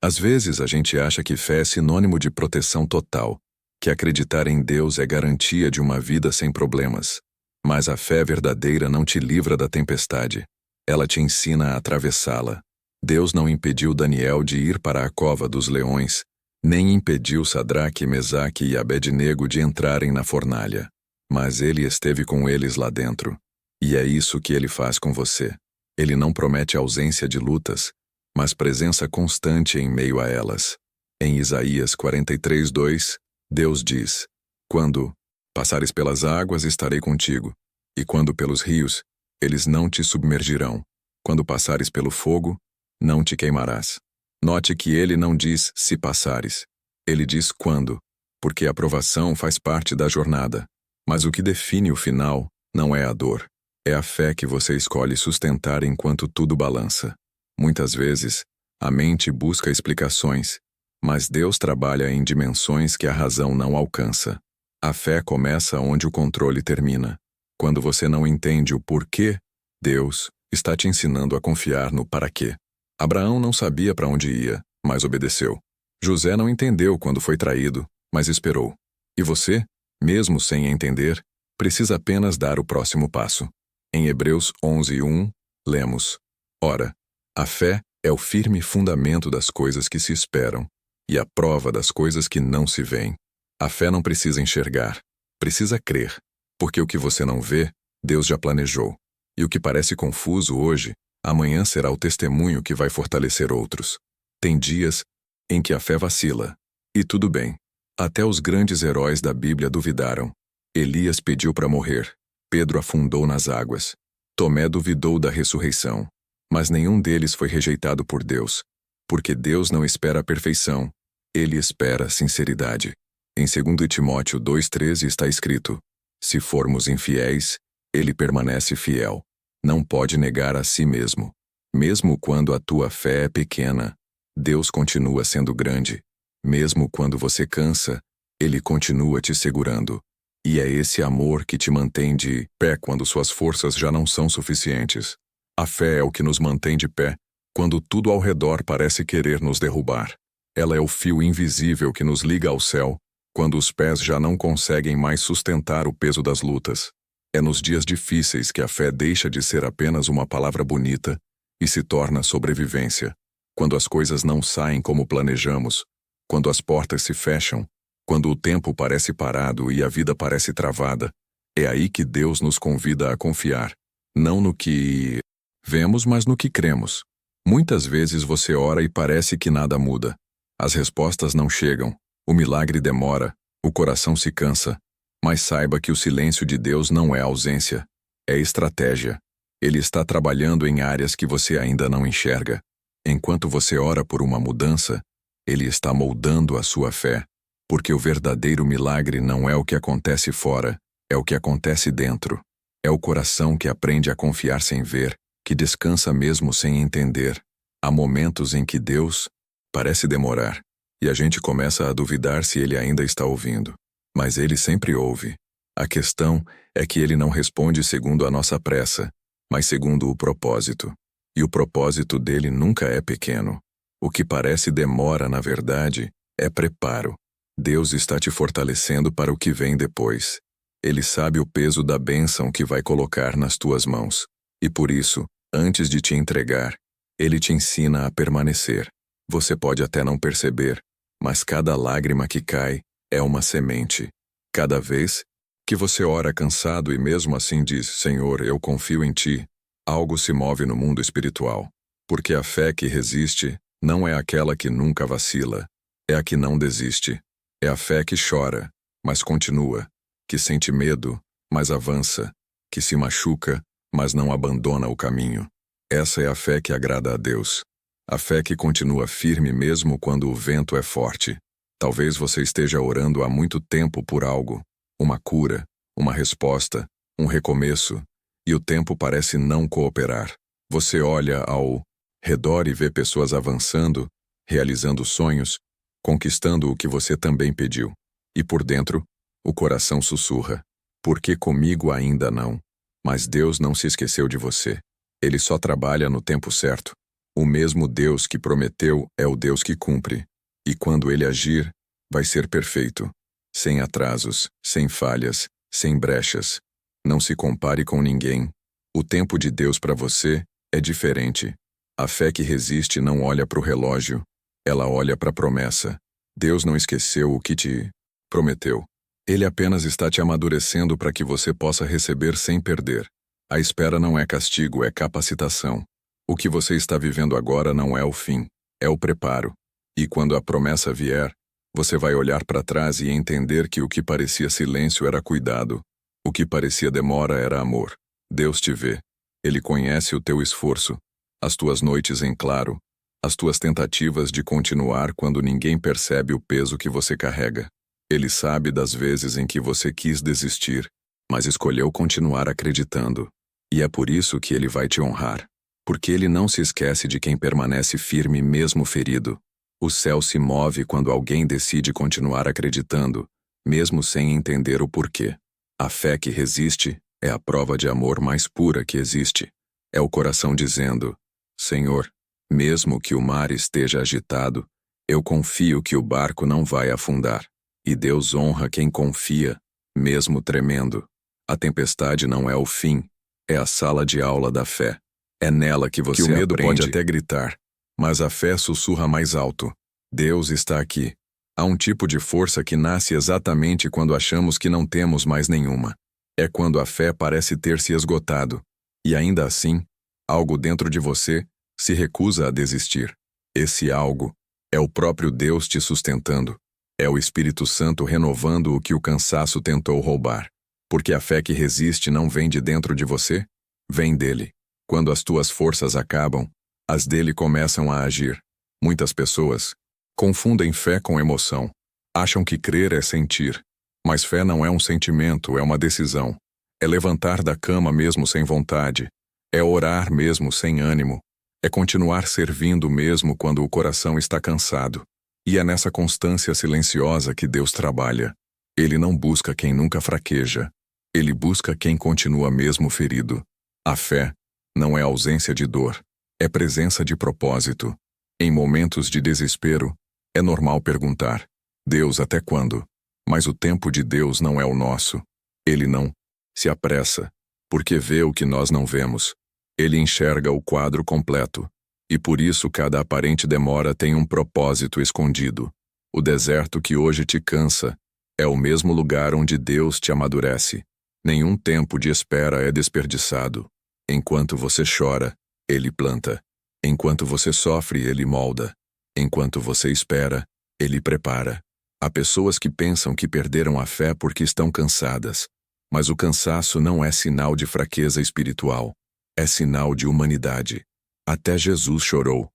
Às vezes a gente acha que fé é sinônimo de proteção total, que acreditar em Deus é garantia de uma vida sem problemas. Mas a fé verdadeira não te livra da tempestade. Ela te ensina a atravessá-la. Deus não impediu Daniel de ir para a cova dos leões, nem impediu Sadraque, Mesaque e Abednego de entrarem na fornalha. Mas ele esteve com eles lá dentro. E é isso que ele faz com você. Ele não promete ausência de lutas, mas presença constante em meio a elas. Em Isaías 43:2, Deus diz: Quando passares pelas águas, estarei contigo, e quando pelos rios, eles não te submergirão. Quando passares pelo fogo, não te queimarás. Note que ele não diz se passares. Ele diz quando, porque a provação faz parte da jornada. Mas o que define o final não é a dor. É a fé que você escolhe sustentar enquanto tudo balança. Muitas vezes, a mente busca explicações, mas Deus trabalha em dimensões que a razão não alcança. A fé começa onde o controle termina. Quando você não entende o porquê, Deus está te ensinando a confiar no para quê. Abraão não sabia para onde ia, mas obedeceu. José não entendeu quando foi traído, mas esperou. E você, mesmo sem entender, precisa apenas dar o próximo passo. Em Hebreus 11:1, lemos: Ora, a fé é o firme fundamento das coisas que se esperam e a prova das coisas que não se veem. A fé não precisa enxergar, precisa crer, porque o que você não vê, Deus já planejou. E o que parece confuso hoje, amanhã será o testemunho que vai fortalecer outros. Tem dias em que a fé vacila, e tudo bem. Até os grandes heróis da Bíblia duvidaram. Elias pediu para morrer. Pedro afundou nas águas. Tomé duvidou da ressurreição. Mas nenhum deles foi rejeitado por Deus. Porque Deus não espera a perfeição. Ele espera a sinceridade. Em 2 Timóteo 2:13 está escrito: Se formos infiéis, ele permanece fiel. Não pode negar a si mesmo. Mesmo quando a tua fé é pequena, Deus continua sendo grande. Mesmo quando você cansa, ele continua te segurando. E é esse amor que te mantém de pé quando suas forças já não são suficientes. A fé é o que nos mantém de pé quando tudo ao redor parece querer nos derrubar. Ela é o fio invisível que nos liga ao céu quando os pés já não conseguem mais sustentar o peso das lutas. É nos dias difíceis que a fé deixa de ser apenas uma palavra bonita e se torna sobrevivência. Quando as coisas não saem como planejamos, quando as portas se fecham, quando o tempo parece parado e a vida parece travada, é aí que Deus nos convida a confiar, não no que vemos, mas no que cremos. Muitas vezes você ora e parece que nada muda. As respostas não chegam, o milagre demora, o coração se cansa. Mas saiba que o silêncio de Deus não é ausência, é estratégia. Ele está trabalhando em áreas que você ainda não enxerga. Enquanto você ora por uma mudança, ele está moldando a sua fé. Porque o verdadeiro milagre não é o que acontece fora, é o que acontece dentro. É o coração que aprende a confiar sem ver, que descansa mesmo sem entender. Há momentos em que Deus parece demorar, e a gente começa a duvidar se ele ainda está ouvindo. Mas ele sempre ouve. A questão é que ele não responde segundo a nossa pressa, mas segundo o propósito. E o propósito dele nunca é pequeno. O que parece demora, na verdade, é preparo. Deus está te fortalecendo para o que vem depois. Ele sabe o peso da bênção que vai colocar nas tuas mãos. E por isso, antes de te entregar, ele te ensina a permanecer. Você pode até não perceber, mas cada lágrima que cai é uma semente. Cada vez que você ora cansado e mesmo assim diz: Senhor, eu confio em ti, algo se move no mundo espiritual. Porque a fé que resiste não é aquela que nunca vacila, é a que não desiste. É a fé que chora, mas continua, que sente medo, mas avança, que se machuca, mas não abandona o caminho. Essa é a fé que agrada a Deus. A fé que continua firme mesmo quando o vento é forte. Talvez você esteja orando há muito tempo por algo, uma cura, uma resposta, um recomeço, e o tempo parece não cooperar. Você olha ao redor e vê pessoas avançando, realizando sonhos, conquistando o que você também pediu. E por dentro, o coração sussurra: por que comigo ainda não? Mas Deus não se esqueceu de você. Ele só trabalha no tempo certo. O mesmo Deus que prometeu é o Deus que cumpre. E quando ele agir, vai ser perfeito. Sem atrasos, sem falhas, sem brechas. Não se compare com ninguém. O tempo de Deus para você é diferente. A fé que resiste não olha para o relógio. Ela olha para a promessa. Deus não esqueceu o que te prometeu. Ele apenas está te amadurecendo para que você possa receber sem perder. A espera não é castigo, é capacitação. O que você está vivendo agora não é o fim, é o preparo. E quando a promessa vier, você vai olhar para trás e entender que o que parecia silêncio era cuidado. O que parecia demora era amor. Deus te vê. Ele conhece o teu esforço, as tuas noites em claro, as tuas tentativas de continuar quando ninguém percebe o peso que você carrega. Ele sabe das vezes em que você quis desistir, mas escolheu continuar acreditando. E é por isso que ele vai te honrar. Porque ele não se esquece de quem permanece firme mesmo ferido. O céu se move quando alguém decide continuar acreditando, mesmo sem entender o porquê. A fé que resiste é a prova de amor mais pura que existe. É o coração dizendo: Senhor, mesmo que o mar esteja agitado, eu confio que o barco não vai afundar. E Deus honra quem confia, mesmo tremendo. A tempestade não é o fim, é a sala de aula da fé. É nela que você aprende. O medo pode até gritar, mas a fé sussurra mais alto. Deus está aqui. Há um tipo de força que nasce exatamente quando achamos que não temos mais nenhuma. É quando a fé parece ter se esgotado. E ainda assim, algo dentro de você se recusa a desistir. Esse algo é o próprio Deus te sustentando. É o Espírito Santo renovando o que o cansaço tentou roubar. Porque a fé que resiste não vem de dentro de você, vem dele. Quando as tuas forças acabam, as dele começam a agir. Muitas pessoas confundem fé com emoção. Acham que crer é sentir. Mas fé não é um sentimento, é uma decisão. É levantar da cama mesmo sem vontade. É orar mesmo sem ânimo. É continuar servindo mesmo quando o coração está cansado. E é nessa constância silenciosa que Deus trabalha. Ele não busca quem nunca fraqueja. Ele busca quem continua mesmo ferido. A fé não é ausência de dor, é presença de propósito. Em momentos de desespero, é normal perguntar: Deus, até quando? Mas o tempo de Deus não é o nosso. Ele não se apressa, porque vê o que nós não vemos. Ele enxerga o quadro completo. E por isso cada aparente demora tem um propósito escondido. O deserto que hoje te cansa é o mesmo lugar onde Deus te amadurece. Nenhum tempo de espera é desperdiçado. Enquanto você chora, ele planta. Enquanto você sofre, ele molda. Enquanto você espera, ele prepara. Há pessoas que pensam que perderam a fé porque estão cansadas. Mas o cansaço não é sinal de fraqueza espiritual. É sinal de humanidade. Até Jesus chorou.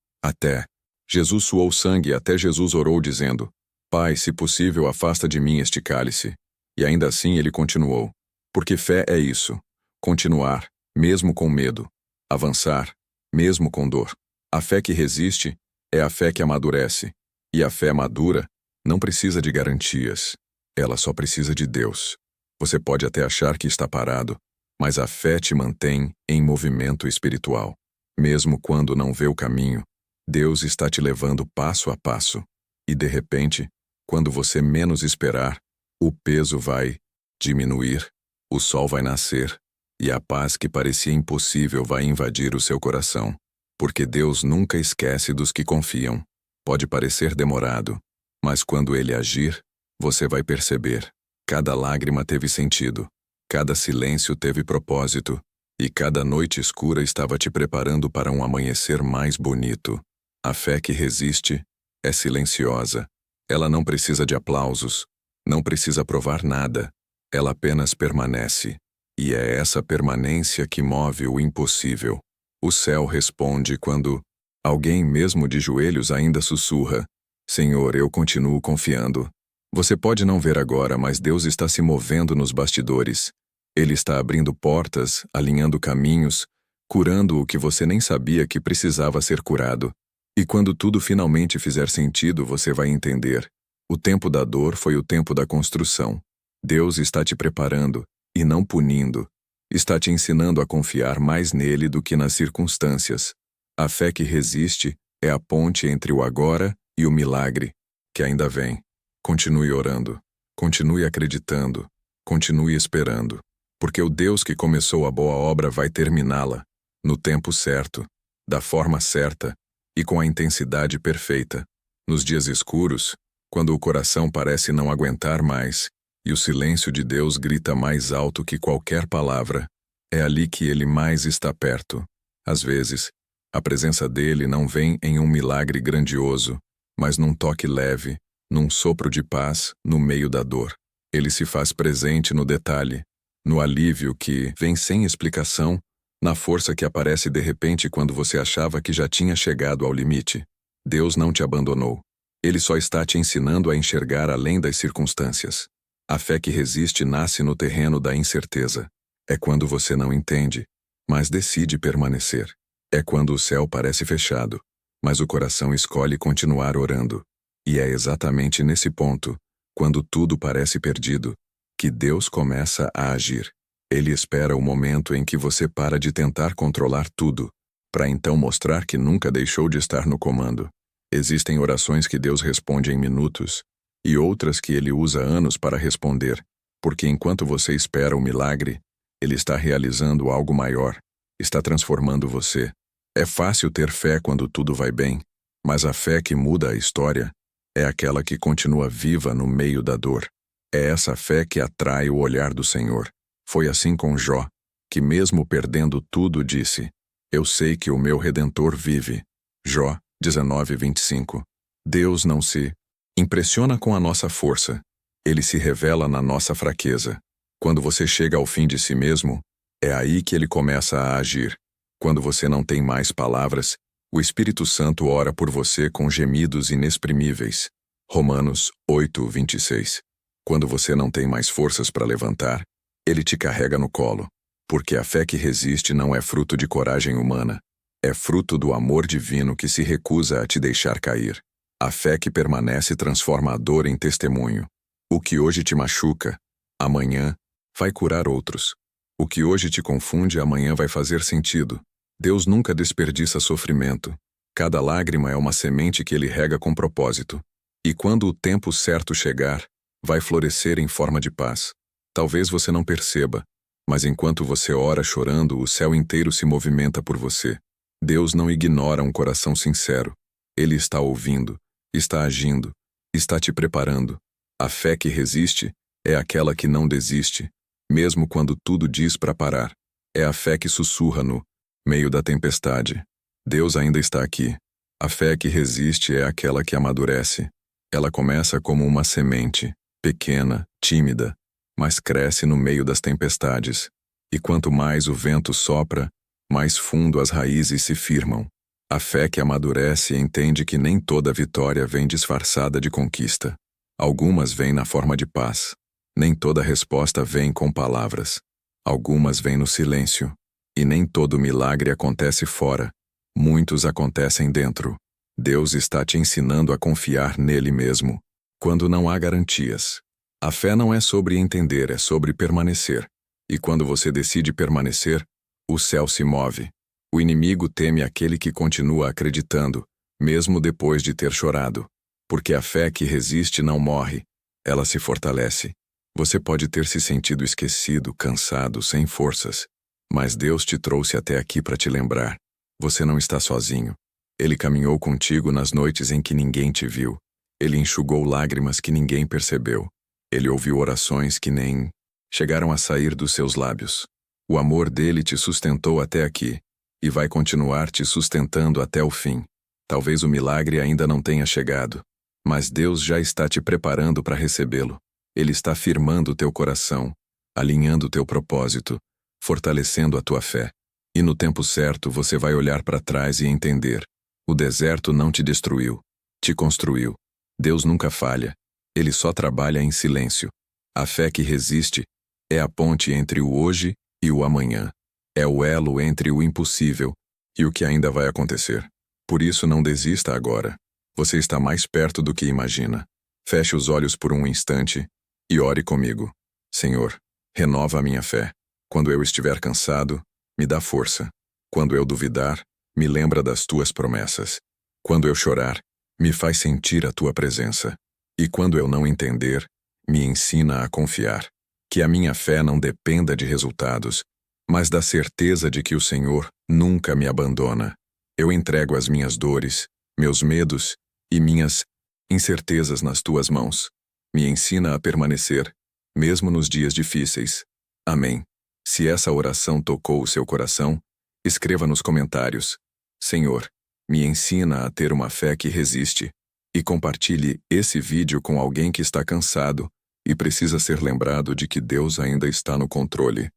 Jesus suou sangue, até Jesus orou dizendo: Pai, se possível, afasta de mim este cálice. E ainda assim ele continuou. Porque fé é isso. Continuar, mesmo com medo. Avançar, mesmo com dor. A fé que resiste é a fé que amadurece. E a fé madura não precisa de garantias. Ela só precisa de Deus. Você pode até achar que está parado, mas a fé te mantém em movimento espiritual. Mesmo quando não vê o caminho, Deus está te levando passo a passo. E de repente, quando você menos esperar, o peso vai diminuir, o sol vai nascer, e a paz que parecia impossível vai invadir o seu coração. Porque Deus nunca esquece dos que confiam. Pode parecer demorado, mas quando ele agir, você vai perceber. Cada lágrima teve sentido, cada silêncio teve propósito, e cada noite escura estava te preparando para um amanhecer mais bonito. A fé que resiste é silenciosa. Ela não precisa de aplausos, não precisa provar nada. Ela apenas permanece. E é essa permanência que move o impossível. O céu responde quando alguém mesmo de joelhos ainda sussurra: Senhor, eu continuo confiando. Você pode não ver agora, mas Deus está se movendo nos bastidores. Ele está abrindo portas, alinhando caminhos, curando o que você nem sabia que precisava ser curado. E quando tudo finalmente fizer sentido, você vai entender. O tempo da dor foi o tempo da construção. Deus está te preparando, e não punindo. Está te ensinando a confiar mais nele do que nas circunstâncias. A fé que resiste é a ponte entre o agora e o milagre que ainda vem. Continue orando, continue acreditando, continue esperando, porque o Deus que começou a boa obra vai terminá-la, no tempo certo, da forma certa e com a intensidade perfeita. Nos dias escuros, quando o coração parece não aguentar mais e o silêncio de Deus grita mais alto que qualquer palavra, é ali que Ele mais está perto. Às vezes, a presença dele não vem em um milagre grandioso, mas num toque leve, num sopro de paz no meio da dor. Ele se faz presente no detalhe, no alívio que vem sem explicação, na força que aparece de repente quando você achava que já tinha chegado ao limite. Deus não te abandonou. Ele só está te ensinando a enxergar além das circunstâncias. A fé que resiste nasce no terreno da incerteza. É quando você não entende, mas decide permanecer. É quando o céu parece fechado, mas o coração escolhe continuar orando. E é exatamente nesse ponto, quando tudo parece perdido, que Deus começa a agir. Ele espera o momento em que você para de tentar controlar tudo, para então mostrar que nunca deixou de estar no comando. Existem orações que Deus responde em minutos, e outras que Ele usa anos para responder, porque enquanto você espera o milagre, Ele está realizando algo maior, está transformando você. É fácil ter fé quando tudo vai bem, mas a fé que muda a história é aquela que continua viva no meio da dor. É essa fé que atrai o olhar do Senhor. Foi assim com Jó, que mesmo perdendo tudo disse: Eu sei que o meu Redentor vive. Jó 19:25. Deus não se impressiona com a nossa força. Ele se revela na nossa fraqueza. Quando você chega ao fim de si mesmo, é aí que ele começa a agir. Quando você não tem mais palavras, o Espírito Santo ora por você com gemidos inexprimíveis. Romanos 8:26. Quando você não tem mais forças para levantar, ele te carrega no colo, porque a fé que resiste não é fruto de coragem humana, é fruto do amor divino que se recusa a te deixar cair. A fé que permanece transforma a dor em testemunho. O que hoje te machuca, amanhã vai curar outros. O que hoje te confunde, amanhã vai fazer sentido. Deus nunca desperdiça sofrimento. Cada lágrima é uma semente que Ele rega com propósito. E quando o tempo certo chegar, vai florescer em forma de paz. Talvez você não perceba, mas enquanto você ora chorando, o céu inteiro se movimenta por você. Deus não ignora um coração sincero. Ele está ouvindo, está agindo, está te preparando. A fé que resiste é aquela que não desiste, mesmo quando tudo diz para parar. É a fé que sussurra no meio da tempestade: Deus ainda está aqui. A fé que resiste é aquela que amadurece. Ela começa como uma semente, pequena, tímida, mas cresce no meio das tempestades. E quanto mais o vento sopra, mais fundo as raízes se firmam. A fé que amadurece entende que nem toda vitória vem disfarçada de conquista. Algumas vêm na forma de paz. Nem toda resposta vem com palavras. Algumas vêm no silêncio. E nem todo milagre acontece fora. Muitos acontecem dentro. Deus está te ensinando a confiar nele mesmo, quando não há garantias. A fé não é sobre entender, é sobre permanecer. E quando você decide permanecer, o céu se move. O inimigo teme aquele que continua acreditando, mesmo depois de ter chorado. Porque a fé que resiste não morre, ela se fortalece. Você pode ter se sentido esquecido, cansado, sem forças. Mas Deus te trouxe até aqui para te lembrar. Você não está sozinho. Ele caminhou contigo nas noites em que ninguém te viu. Ele enxugou lágrimas que ninguém percebeu. Ele ouviu orações que nem chegaram a sair dos seus lábios. O amor dele te sustentou até aqui, e vai continuar te sustentando até o fim. Talvez o milagre ainda não tenha chegado, mas Deus já está te preparando para recebê-lo. Ele está firmando teu coração, alinhando teu propósito, fortalecendo a tua fé. E no tempo certo você vai olhar para trás e entender: o deserto não te destruiu, te construiu. Deus nunca falha. Ele só trabalha em silêncio. A fé que resiste é a ponte entre o hoje e o amanhã. É o elo entre o impossível e o que ainda vai acontecer. Por isso não desista agora. Você está mais perto do que imagina. Feche os olhos por um instante e ore comigo. Senhor, renova a minha fé. Quando eu estiver cansado, me dá força. Quando eu duvidar, me lembra das tuas promessas. Quando eu chorar, me faz sentir a tua presença. E quando eu não entender, me ensina a confiar. Que a minha fé não dependa de resultados, mas da certeza de que o Senhor nunca me abandona. Eu entrego as minhas dores, meus medos e minhas incertezas nas tuas mãos. Me ensina a permanecer, mesmo nos dias difíceis. Amém. Se essa oração tocou o seu coração, escreva nos comentários: Senhor, me ensina a ter uma fé que resiste. E compartilhe esse vídeo com alguém que está cansado e precisa ser lembrado de que Deus ainda está no controle.